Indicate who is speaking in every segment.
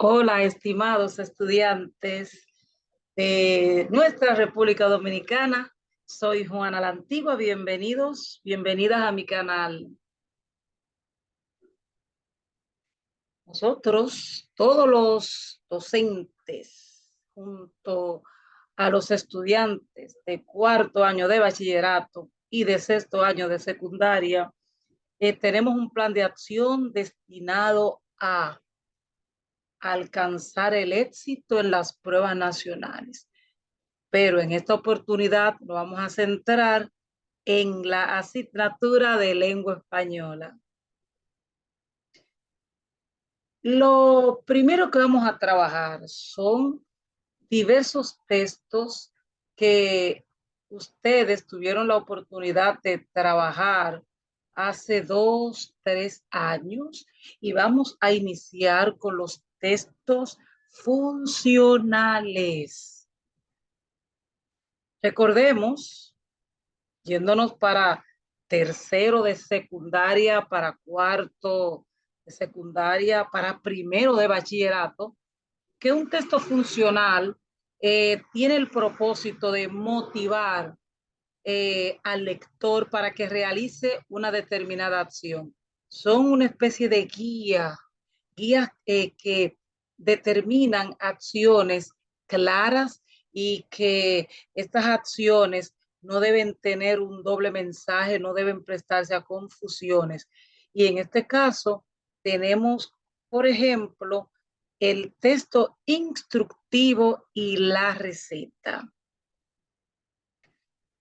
Speaker 1: Hola, estimados estudiantes de nuestra República Dominicana. Soy Juana la Antigua. Bienvenidos, bienvenidas a mi canal. Nosotros, todos los docentes, junto a los estudiantes de cuarto año de bachillerato y de sexto año de secundaria, tenemos un plan de acción destinado a alcanzar el éxito en las pruebas nacionales. Pero en esta oportunidad nos vamos a centrar en la asignatura de lengua española. Lo primero que vamos a trabajar son diversos textos que ustedes tuvieron la oportunidad de trabajar hace 2, 3 años y vamos a iniciar con los textos funcionales. Recordemos, yéndonos para tercero de secundaria, para cuarto de secundaria, para primero de bachillerato, que un texto funcional tiene el propósito de motivar al lector para que realice una determinada acción. Son una especie de guías que determinan acciones claras y que estas acciones no deben tener un doble mensaje, no deben prestarse a confusiones. Y en este caso tenemos, por ejemplo, el texto instructivo y la receta.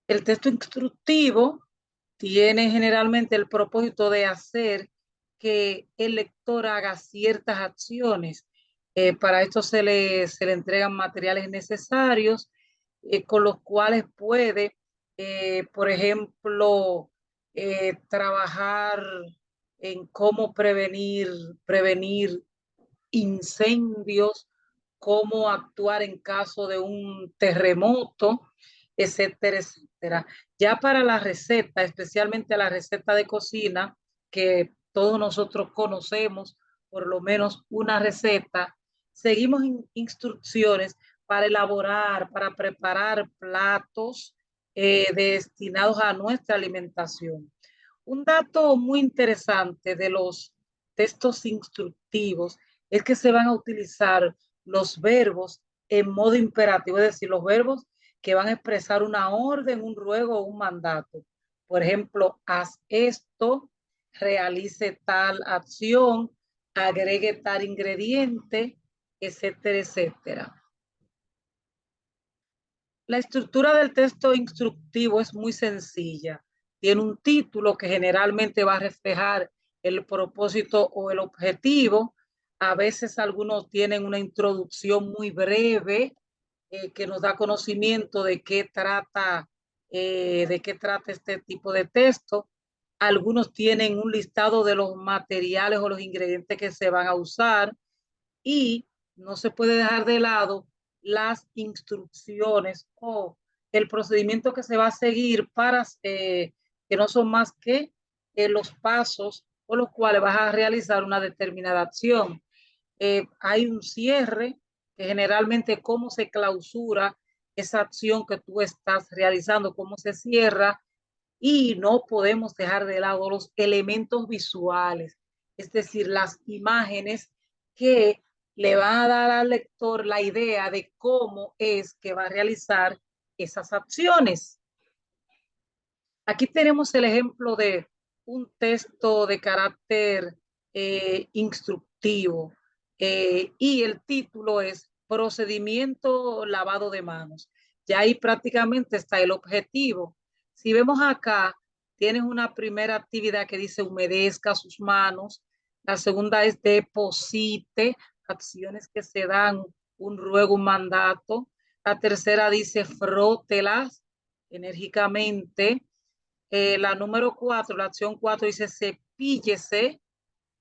Speaker 1: El texto instructivo tiene generalmente el propósito de hacer que el lector haga ciertas acciones. Para esto se le entregan materiales necesarios con los cuales puede, por ejemplo, trabajar en cómo prevenir incendios, cómo actuar en caso de un terremoto, etcétera, etcétera. Ya para la receta, especialmente la receta de cocina, que todos nosotros conocemos, por lo menos una receta, seguimos instrucciones para elaborar, para preparar platos destinados a nuestra alimentación. Un dato muy interesante de los textos instructivos es que se van a utilizar los verbos en modo imperativo, es decir, los verbos que van a expresar una orden, un ruego o un mandato. Por ejemplo, haz esto, realice tal acción, agregue tal ingrediente, etcétera, etcétera. La estructura del texto instructivo es muy sencilla. Tiene un título que generalmente va a reflejar el propósito o el objetivo. A veces algunos tienen una introducción muy breve que nos da conocimiento de qué trata este tipo de texto. Algunos tienen un listado de los materiales o los ingredientes que se van a usar y no se puede dejar de lado las instrucciones o el procedimiento que se va a seguir para que no son más que los pasos por los cuales vas a realizar una determinada acción. Hay un cierre que generalmente cómo se clausura esa acción que tú estás realizando, cómo se cierra, y no podemos dejar de lado los elementos visuales, es decir, las imágenes que le van a dar al lector la idea de cómo es que va a realizar esas acciones. Aquí tenemos el ejemplo de un texto de carácter instructivo y el título es Procedimiento lavado de manos. Ya ahí prácticamente está el objetivo. Si vemos acá, tienes una primera actividad que dice humedezca sus manos, la segunda es deposite, acciones que se dan, un ruego, un mandato, la tercera dice frótelas enérgicamente, la número 4, la acción 4 dice cepíllese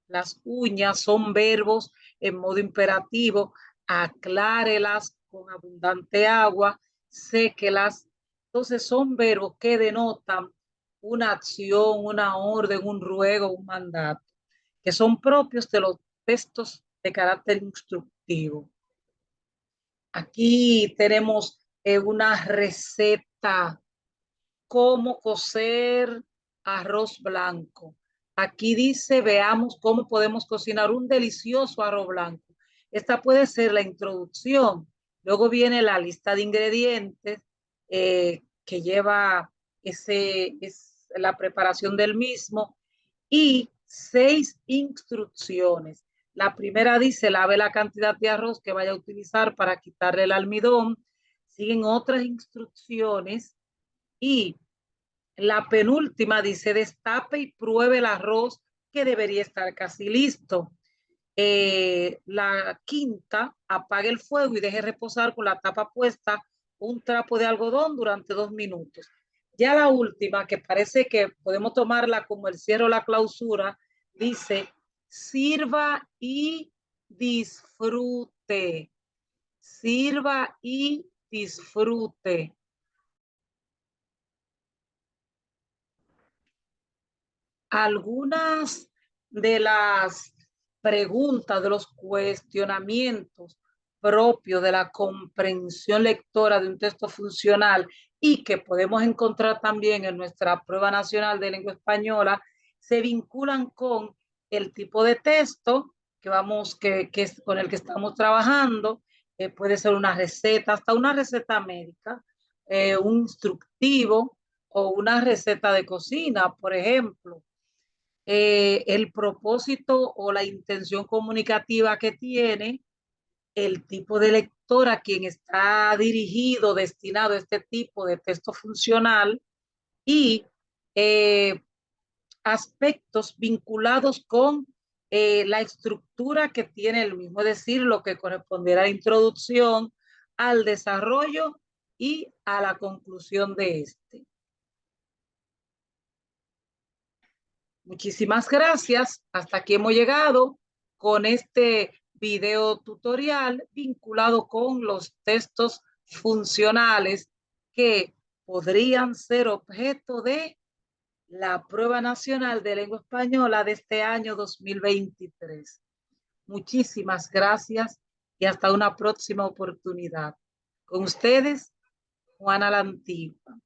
Speaker 1: las uñas, son verbos en modo imperativo, aclárelas con abundante agua, séquelas. Entonces son verbos que denotan una acción, una orden, un ruego, un mandato, que son propios de los textos de carácter instructivo. Aquí tenemos una receta, cómo cocer arroz blanco. Aquí dice, veamos cómo podemos cocinar un delicioso arroz blanco. Esta puede ser la introducción. Luego viene la lista de ingredientes que lleva la preparación del mismo y 6 instrucciones. La primera dice, lave la cantidad de arroz que vaya a utilizar para quitarle el almidón. Siguen otras instrucciones y la penúltima dice, destape y pruebe el arroz que debería estar casi listo. La quinta, apague el fuego y deje reposar con la tapa puesta un trapo de algodón durante 2 minutos. Ya la última, que parece que podemos tomarla como el cierre o la clausura, dice, sirva y disfrute. Sirva y disfrute. Algunas de las preguntas, de los cuestionamientos propios de la comprensión lectora de un texto funcional y que podemos encontrar también en nuestra prueba nacional de lengua española, se vinculan con el tipo de texto que es con el que estamos trabajando. Puede ser una receta, hasta una receta médica, un instructivo o una receta de cocina, por ejemplo. El propósito o la intención comunicativa que tiene, el tipo de lector a quien está dirigido, destinado a este tipo de texto funcional y eh, aspectos vinculados con la estructura que tiene el mismo, es decir, lo que corresponderá a la introducción, al desarrollo y a la conclusión de este. Muchísimas gracias. Hasta aquí hemos llegado con este video tutorial vinculado con los textos funcionales que podrían ser objeto de la Prueba Nacional de Lengua Española de este año 2023. Muchísimas gracias y hasta una próxima oportunidad. Con ustedes, Juana la Antigua.